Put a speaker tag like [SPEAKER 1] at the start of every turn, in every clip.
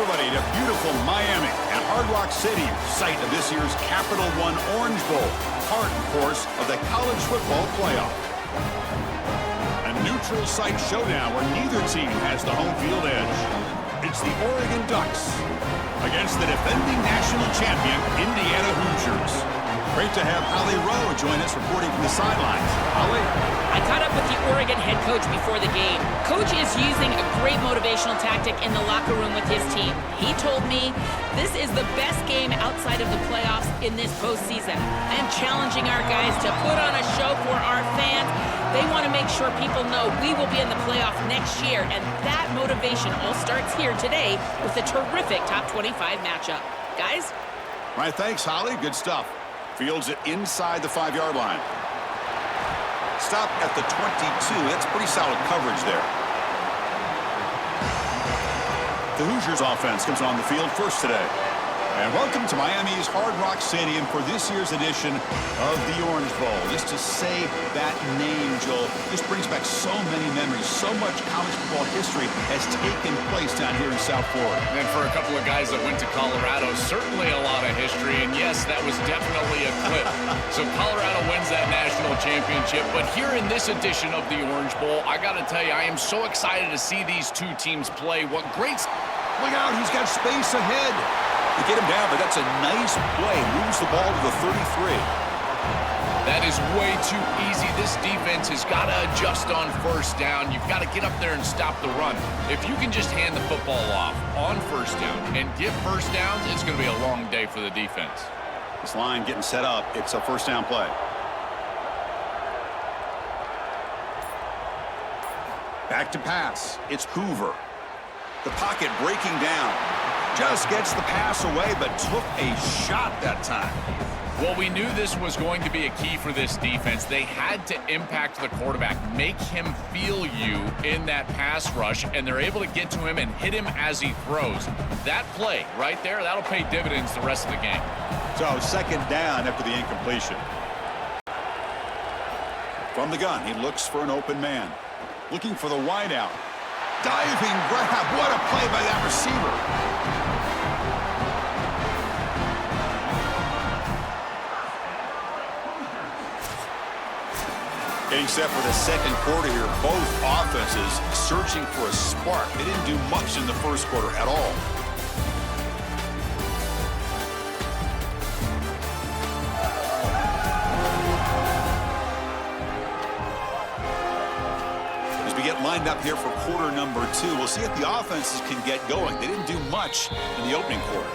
[SPEAKER 1] everybody to beautiful Miami and Hard Rock Stadium, site of this year's Capital One Orange Bowl, part, of course, of the college football playoff. A neutral site showdown where neither team has the home field edge. It's the Oregon Ducks against the defending national champion, Indiana Hoosiers. Great to have Holly Rowe join us reporting from the sidelines. Holly?
[SPEAKER 2] I caught up with the Oregon head coach before the game. Coach is using a great motivational tactic in the locker room with his team. He told me this is the best game outside of the playoffs in this postseason. I am challenging our guys to put on a show for our fans. They want to make sure people know we will be in the playoff next year, and that motivation all starts here today with a terrific top 25 matchup. Guys?
[SPEAKER 1] All right, thanks, Holly. Good stuff. Fields it inside the 5-yard line. Stop at the 22. That's pretty solid coverage there. The Hoosiers offense comes on the field first today. And welcome to Miami's Hard Rock Stadium for this year's edition of the Orange Bowl. Just to say that name, Joel, just brings back so many memories. So much college football history has taken place down here in South Florida.
[SPEAKER 3] And for a couple of guys that went to Colorado, certainly a lot of history. And yes, that was definitely a clip. So Colorado wins that national championship. But here in this edition of the Orange Bowl, I got to tell you, I am so excited to see these two teams play. What great...
[SPEAKER 1] Look out, he's got space ahead. To get him down, but that's a nice play. Moves the ball to the 33.
[SPEAKER 3] That is way too easy. This defense has got to adjust on first down. You've got to get up there and stop the run. If you can just hand the football off on first down and get first downs, it's going to be a long day for the defense.
[SPEAKER 1] This line getting set up. It's a first down play. Back to pass. It's Hoover. The pocket breaking down. Just gets the pass away, but took a shot that time.
[SPEAKER 3] Well, we knew this was going to be a key for this defense. They had to impact the quarterback, make him feel you in that pass rush, and they're able to get to him and hit him as he throws. That play right there, that'll pay dividends the rest of the game.
[SPEAKER 1] So second down after the incompletion. From the gun, he looks for an open man. Looking for the wideout. Diving grab. What a play by that receiver. Getting set for the second quarter here. Both offenses searching for a spark. They didn't do much in the first quarter at all. As we get lined up here for quarter number 2, we'll see if the offenses can get going. They didn't do much in the opening quarter.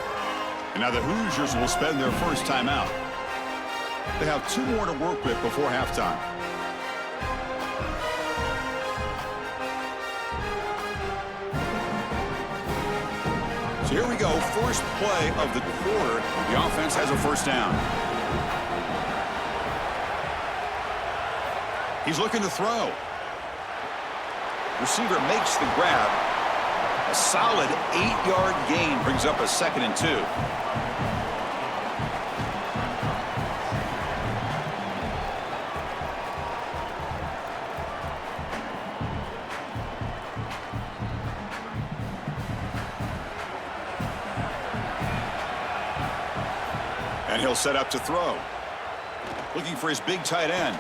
[SPEAKER 1] And now the Hoosiers will spend their first timeout. They have 2 more to work with before halftime. So here we go, first play of the quarter. The offense has a first down. He's looking to throw. Receiver makes the grab. A solid 8-yard gain brings up a 2nd and 2. And he'll set up to throw. Looking for his big tight end.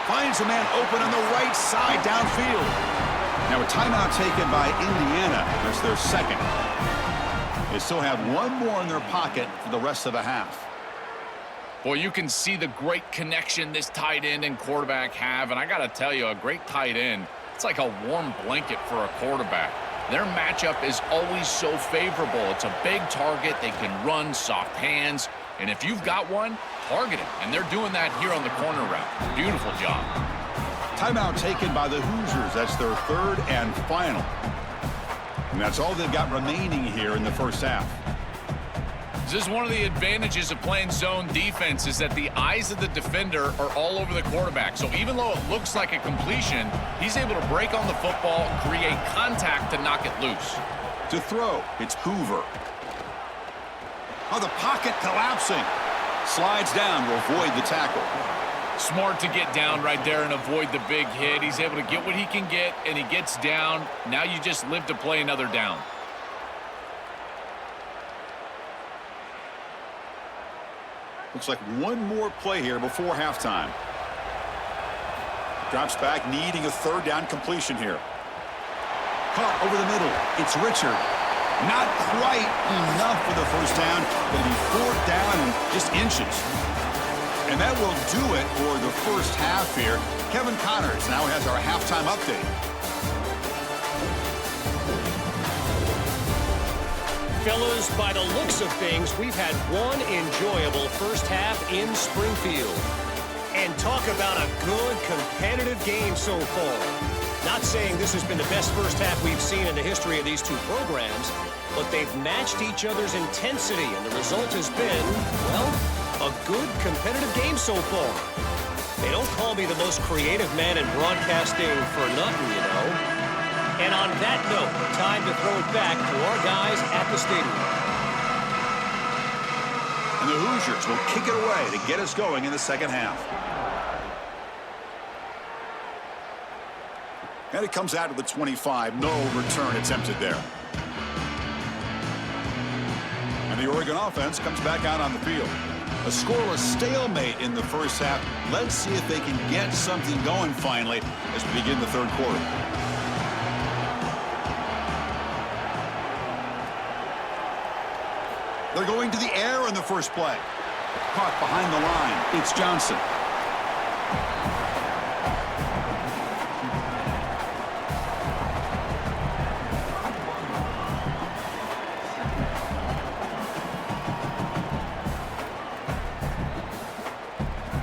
[SPEAKER 1] Finds a man open on the right side downfield. Now a timeout taken by Indiana. That's their second. They still have 1 more in their pocket for the rest of the half.
[SPEAKER 3] Boy, you can see the great connection this tight end and quarterback have. And I got to tell you, a great tight end, it's like a warm blanket for a quarterback. Their matchup is always so favorable. It's a big target. They can run, soft hands. And if you've got one, target him. And they're doing that here on the corner route. Beautiful job.
[SPEAKER 1] Timeout taken by the Hoosiers. That's their 3rd and final. And that's all they've got remaining here in the first half.
[SPEAKER 3] This is one of the advantages of playing zone defense is that the eyes of the defender are all over the quarterback. So even though it looks like a completion, he's able to break on the football, create contact to knock it loose.
[SPEAKER 1] To throw, it's Hoover. Oh, the pocket collapsing. Slides down to avoid the tackle.
[SPEAKER 3] Smart to get down right there and avoid the big hit. He's able to get what he can get, and he gets down. Now you just live to play another down.
[SPEAKER 1] Looks like one more play here before halftime. Drops back, needing a third down completion here. Caught over the middle. It's Richard. Not quite enough for the first down. Going to be fourth down and just inches. And that will do it for the first half here. Kevin Connors now has our halftime update.
[SPEAKER 4] Fellas, by the looks of things, we've had one enjoyable first half in Springfield. And talk about a good competitive game so far. Not saying this has been the best first half we've seen in the history of these two programs, but they've matched each other's intensity, and the result has been, well, a good competitive game so far. They don't call me the most creative man in broadcasting for nothing, you know. And on that note, time to throw it back to our guys at the stadium.
[SPEAKER 1] And the Hoosiers will kick it away to get us going in the second half. And it comes out to the 25. No return attempted there. And the Oregon offense comes back out on the field. A scoreless stalemate in the first half. Let's see if they can get something going finally as we begin the third quarter. They're going to the air in the first play. Caught behind the line. It's Johnson.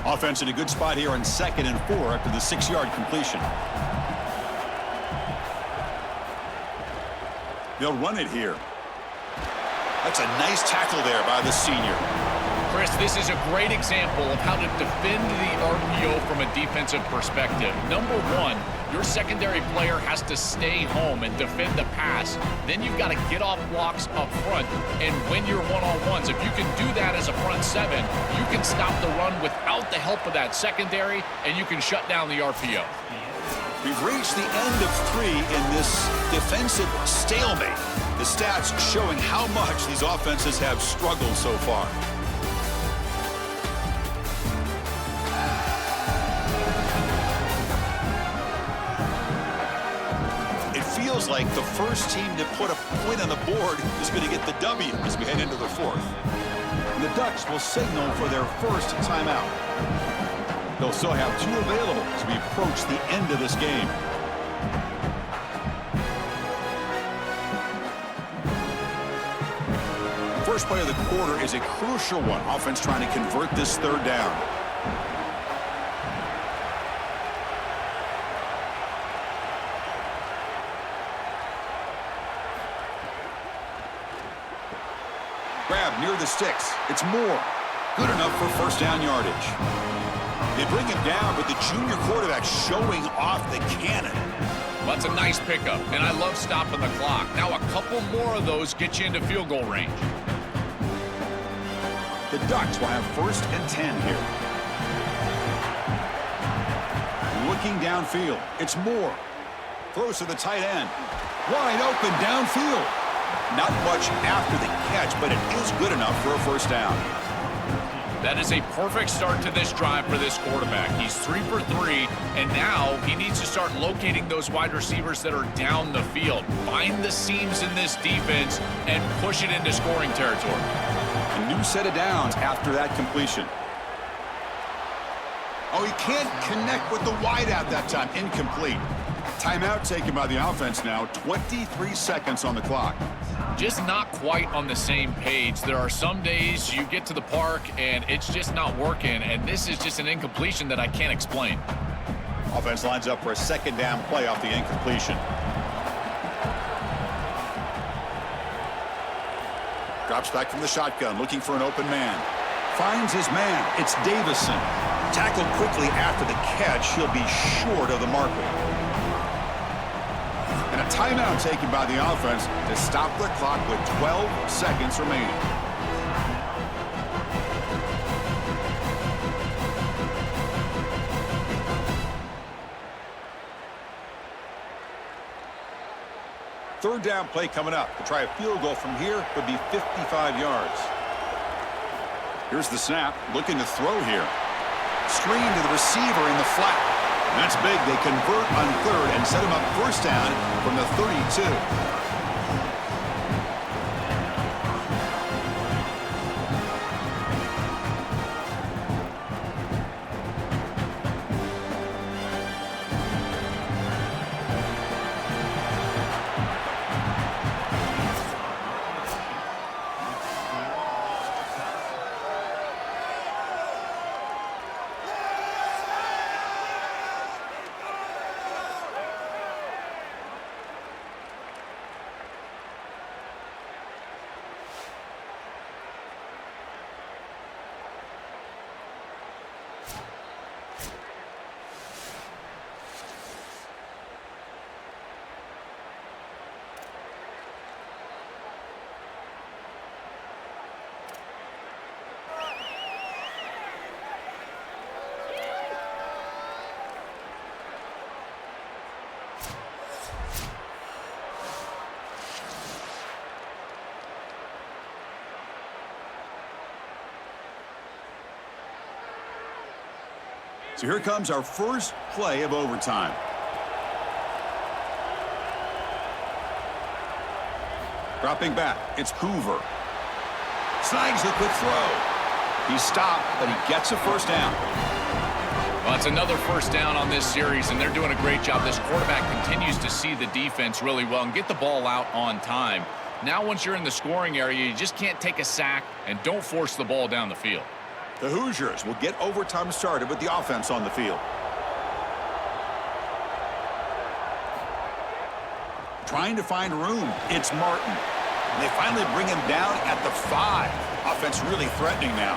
[SPEAKER 1] Offense in a good spot here on 2nd and 4 after the 6-yard completion. They'll run it here. That's a nice tackle there by the senior.
[SPEAKER 3] Chris, this is a great example of how to defend the RPO from a defensive perspective. Number one, your secondary player has to stay home and defend the pass. Then you've got to get off blocks up front and win your one-on-ones. If you can do that as a front seven, you can stop the run without the help of that secondary, and you can shut down the RPO.
[SPEAKER 1] We've reached the end of 3 in this defensive stalemate. The stats showing how much these offenses have struggled so far. It feels like the first team to put a point on the board is going to get the W as we head into the fourth. And the Ducks will signal for their first timeout. They'll still have 2 available as we approach the end of this game. First play of the quarter is a crucial one. Offense trying to convert this third down. Grab near the sticks. It's Moore. Good enough for first down yardage. They bring him down, but the junior quarterback showing off the cannon.
[SPEAKER 3] Well, that's a nice pickup, and I love stopping the clock. Now a couple more of those get you into field goal range.
[SPEAKER 1] The Ducks will have 1st and 10 here. Looking downfield. It's Moore. Throws to the tight end. Wide open downfield. Not much after the catch, but it is good enough for a first down.
[SPEAKER 3] That is a perfect start to this drive for this quarterback. He's 3 for 3, and now he needs to start locating those wide receivers that are down the field. Find the seams in this defense and push it into scoring territory.
[SPEAKER 1] A new set of downs after that completion. Oh, he can't connect with the wideout that time. Incomplete. Timeout taken by the offense now. 23 seconds on the clock.
[SPEAKER 3] Just not quite on the same page. There are some days you get to the park and it's just not working, and this is just an incompletion that I can't explain.
[SPEAKER 1] Offense lines up for a 2nd down play off the incompletion. Drops back from the shotgun, looking for an open man. Finds his man. It's Davison. Tackled quickly after the catch. He'll be short of the marker. And a timeout taken by the offense to stop the clock with 12 seconds remaining. Third down play coming up. To try a field goal from here would be 55 yards. Here's the snap, looking to throw here. Screen to the receiver in the flat. That's big. They convert on third and set him up first down from the 32. So here comes our first play of overtime. Dropping back, it's Hoover. Snags the quick throw. He's stopped, but he gets a first down.
[SPEAKER 3] Well, it's another first down on this series, and they're doing a great job. This quarterback continues to see the defense really well and get the ball out on time. Now, once you're in the scoring area, you just can't take a sack and don't force the ball down the field.
[SPEAKER 1] The Hoosiers will get overtime started with the offense on the field. Trying to find room. It's Martin. And they finally bring him down at the 5. Offense really threatening now.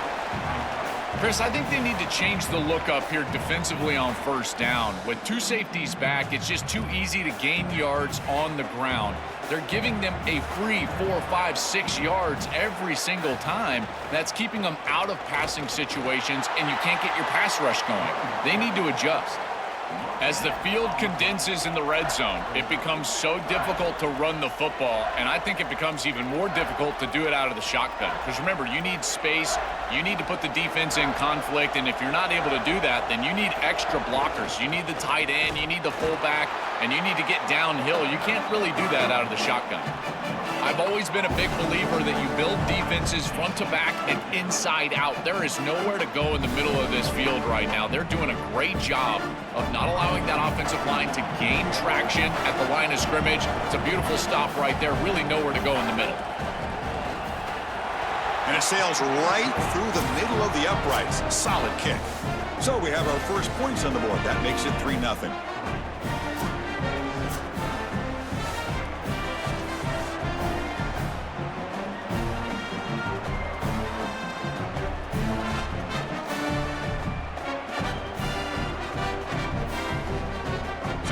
[SPEAKER 3] Chris, I think they need to change the look up here defensively on first down. With 2 safeties back, it's just too easy to gain yards on the ground. They're giving them a free 4, 5, 6 yards every single time. That's keeping them out of passing situations, and you can't get your pass rush going. They need to adjust. As the field condenses in the red zone, it becomes so difficult to run the football, and I think it becomes even more difficult to do it out of the shotgun. Because remember, you need space, you need to put the defense in conflict, and if you're not able to do that, then you need extra blockers. You need the tight end, you need the fullback, and you need to get downhill. You can't really do that out of the shotgun. I've always been a big believer that you build defenses front to back and inside out. There is nowhere to go in the middle of this field right now. They're doing a great job of not allowing that offensive line to gain traction at the line of scrimmage. It's a beautiful stop right there. Really nowhere to go in the middle.
[SPEAKER 1] And it sails right through the middle of the uprights. Solid kick. So we have our first points on the board. That makes it 3-0.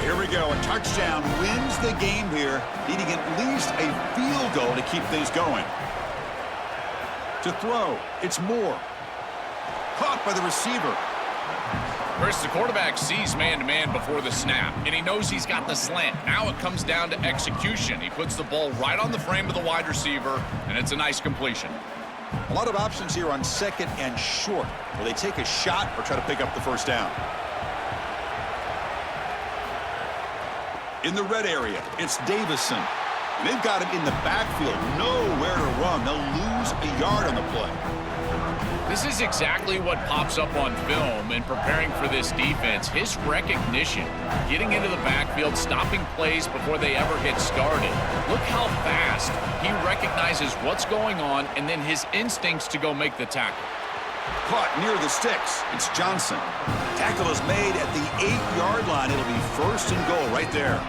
[SPEAKER 1] Here we go. A touchdown wins the game here, needing at least a field goal to keep things going. To throw, it's Moore. Caught by the receiver.
[SPEAKER 3] Chris, the quarterback sees man-to-man before the snap, and he knows he's got the slant. Now it comes down to execution. He puts the ball right on the frame of the wide receiver, and it's a nice completion.
[SPEAKER 1] A lot of options here on second and short. Will they take a shot or try to pick up the first down? In the red area, it's Davison. They've got him in the backfield, nowhere to run. They'll lose a yard on the play.
[SPEAKER 3] This is exactly what pops up on film in preparing for this defense. His recognition, getting into the backfield, stopping plays before they ever get started. Look how fast he recognizes what's going on and then his instincts to go make the tackle.
[SPEAKER 1] Caught near the sticks. It's Johnson. Tackle is made at the 8-yard line. It'll be first and goal right there.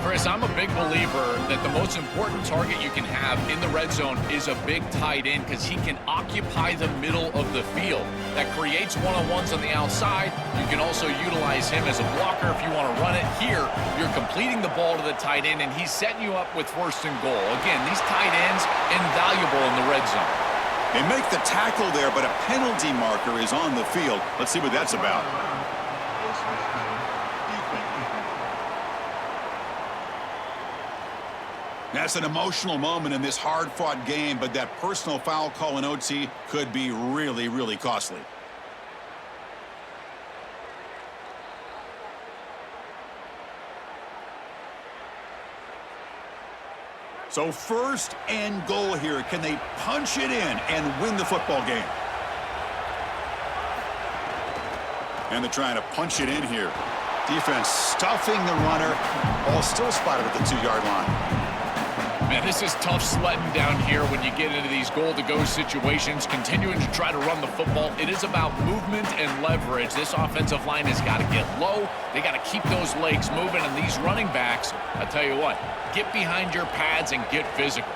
[SPEAKER 3] Chris, I'm a big believer that the most important target you can have in the red zone is a big tight end because he can occupy the middle of the field. That creates one-on-ones on the outside. You can also utilize him as a blocker if you want to run it. Here, you're completing the ball to the tight end, and he's setting you up with first and goal. Again, these tight ends, invaluable in the red zone.
[SPEAKER 1] They make the tackle there, but a penalty marker is on the field. Let's see what that's about. That's an emotional moment in this hard-fought game, but that personal foul call in OT could be really, really costly. So first and goal here. Can they punch it in and win the football game? And they're trying to punch it in here. Defense stuffing the runner. Ball still spotted at the 2-yard line.
[SPEAKER 3] Man, this is tough sledding down here when you get into these goal-to-go situations, continuing to try to run the football. It is about movement and leverage. This offensive line has got to get low. They got to keep those legs moving, and these running backs, I tell you what, get behind your pads and get physical.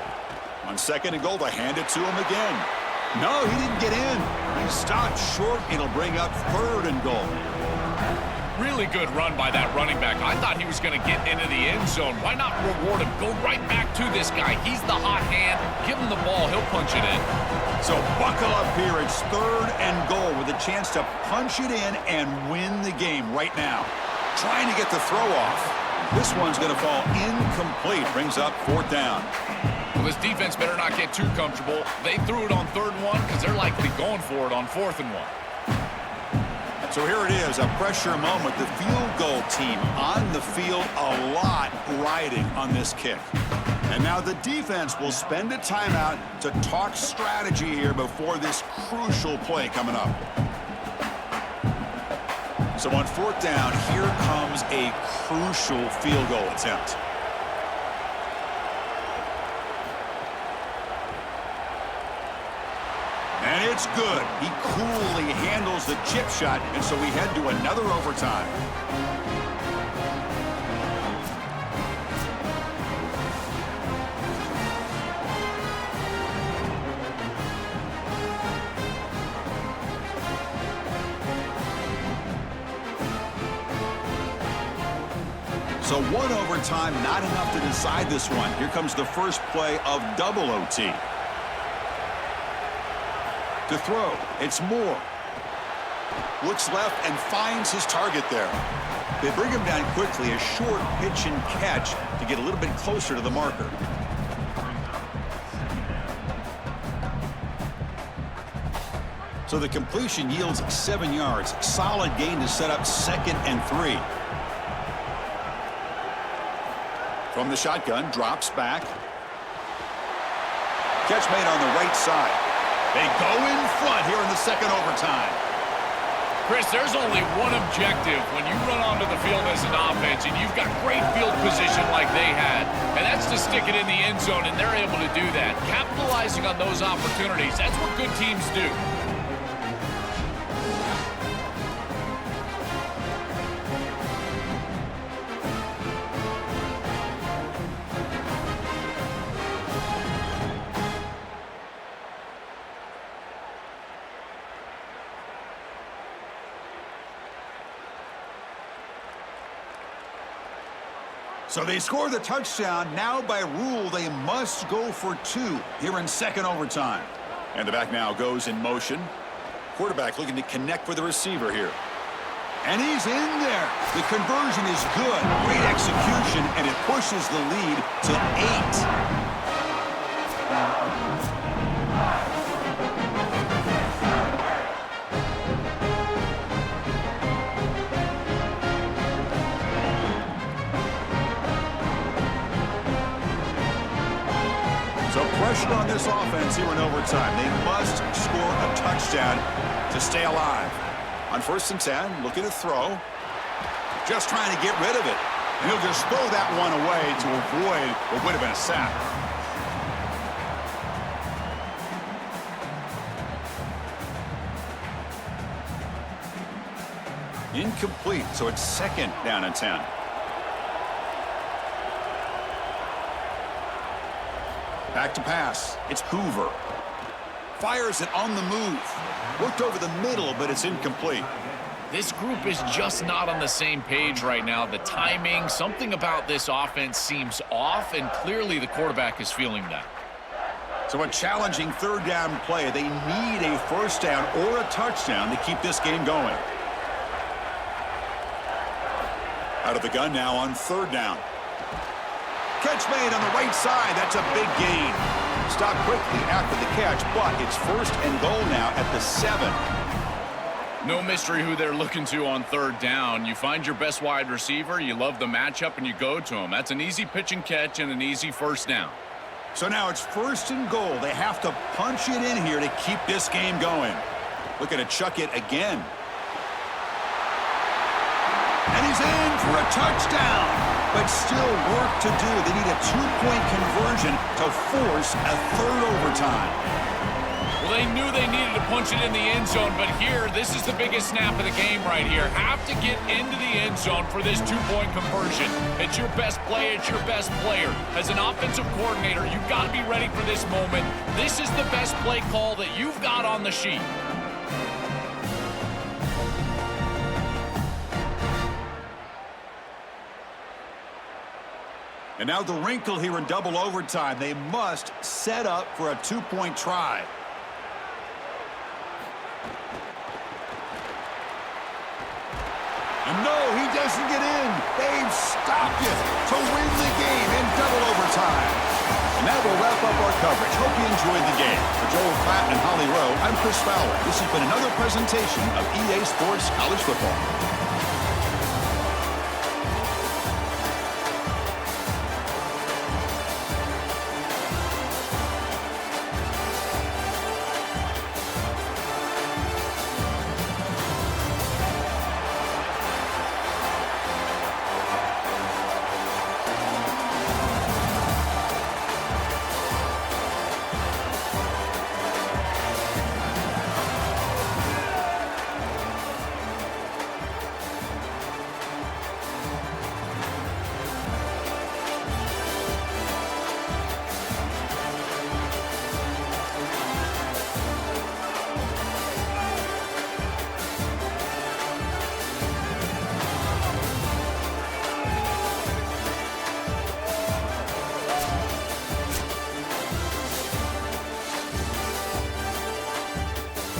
[SPEAKER 1] On second and goal, they hand it to him again. No, he didn't get in. He stopped short. It'll bring up third and goal.
[SPEAKER 3] Really good run by that running back. I thought he was going to get into the end zone. Why not reward him? Go right back to this guy. He's the hot hand. Give him the ball. He'll punch it in.
[SPEAKER 1] So buckle up here. It's third and goal with a chance to punch it in and win the game right now. Trying to get the throw off. This one's going to fall incomplete. Brings up fourth down.
[SPEAKER 3] Well, this defense better not get too comfortable. They threw it on 3rd and 1 because they're likely going for it on 4th and 1.
[SPEAKER 1] So here it is, a pressure moment. The field goal team on the field, a lot riding on this kick. And now the defense will spend a timeout to talk strategy here before this crucial play coming up. So on 4th down, here comes a crucial field goal attempt. And it's good. He coolly handles the chip shot, and so we head to another overtime. So one overtime, not enough to decide this one. Here comes the first play of double OT. To throw, it's Moore. Looks left and finds his target there. They bring him down quickly, a short pitch and catch to get a little bit closer to the marker. So the completion yields 7 yards. Solid gain to set up 2nd and 3. From the shotgun, drops back. Catch made on the right side. They go in front here in the second overtime.
[SPEAKER 3] Chris, there's only one objective when you run onto the field as an offense and you've got great field position like they had, and that's to stick it in the end zone, and they're able to do that. Capitalizing on those opportunities, that's what good teams do.
[SPEAKER 1] So they score the touchdown. Now by rule, they must go for 2 here in second overtime. And the back now goes in motion. Quarterback looking to connect with the receiver here. And he's in there. The conversion is good. Great execution, and it pushes the lead to 8. Pressure on this offense here in overtime. They must score a touchdown to stay alive. On 1st and 10, looking to throw. Just trying to get rid of it. And he'll just throw that one away to avoid what would have been a sack. Incomplete, so it's 2nd down and 10. Back to pass. It's Hoover. Fires it on the move. Looked over the middle, but it's incomplete.
[SPEAKER 3] This group is just not on the same page right now. The timing, something about this offense seems off, and clearly the quarterback is feeling that.
[SPEAKER 1] So a challenging 3rd down play. They need a 1st down or a touchdown to keep this game going. Out of the gun now on 3rd down. Catch made on the right side. That's a big gain. Stop quickly after the catch, but it's first and goal now at the 7.
[SPEAKER 3] No mystery who they're looking to on third down. You find your best wide receiver, you love the matchup, and you go to him. That's an easy pitch and catch and an easy first down.
[SPEAKER 1] So now it's first and goal. They have to punch it in here to keep this game going. Looking to chuck it again. And he's in for a touchdown. But still work to do. They need a 2-point conversion to force a third overtime.
[SPEAKER 3] Well, they knew they needed to punch it in the end zone, but here, this is the biggest snap of the game right here. Have to get into the end zone for this 2-point conversion. It's your best play. It's your best player. As an offensive coordinator, you've got to be ready for this moment. This is the best play call that you've got on the sheet.
[SPEAKER 1] And now the wrinkle here in double overtime. They must set up for a 2-point try. And no, he doesn't get in. They've stopped it to win the game in double overtime. And that will wrap up our coverage. Hope you enjoyed the game. For Joel Klatt and Holly Rowe, I'm Chris Fowler. This has been another presentation of EA Sports College Football.